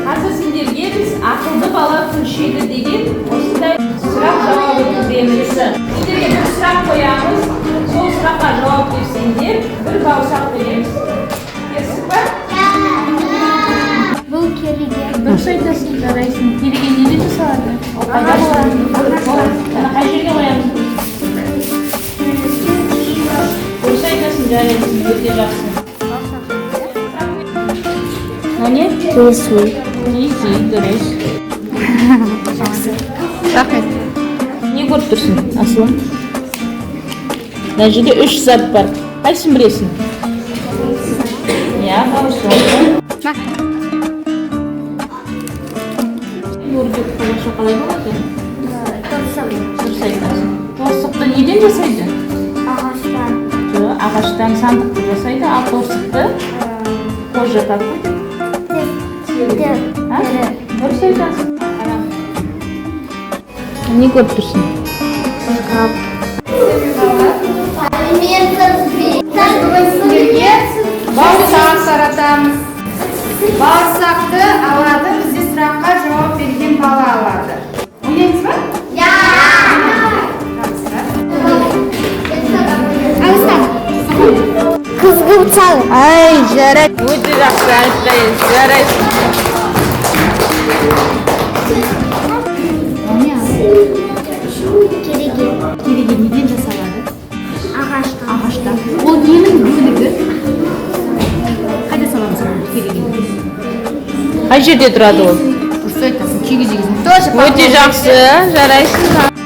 Hazır sizlerge biz akıllı bala turşuydu degan osida so'roq javob o'tkazamiz. Sizlarga bir so'roq qo'yamiz. Sol so'roqqa javob bersang deb bir bal saqlaymiz. Kelasizmi? Bu keriga. Dұрыс айтасың, жарайсың. Келген неге салады? Қайда болады? Қай жерге қоямыз? Дұрыс айтасың, жарайсың. Өте жақсы. Әне? Рисуй. Изи, дұрыс. Рахмет. Не көріп тұрсың, Аслан? Мына жерде 3 зат бар. Қайсысын білесің? Иә, бауырсақ. Өргек болашақ қалай болады? Дұрыс айтасың. Торсықты неден жасайды? Ағаштан. Жоқ, ағаштан сандықты жасайды, ал торсықты кожа какой? Тері. Дұрыс айтасың. Не көріп тұрсың? Бауырсақ таратамыз. Бауырсақты алады, бізде сұраққа жауап берген бала алады. Ойлаймыз ба? Kızgın çal. Ай, жарайды. Өте жақсы айтпайсыз, жарайсың. Keriге. Кереге неден жасалады? Ағаштан. Ағаштан. Ол ненің бөлігі? Қайда саламыз керегені? Қай жерде тұрады ол? Дұрыс айтасың, кигіз-кигіз. Өте жақсы, жарайсың.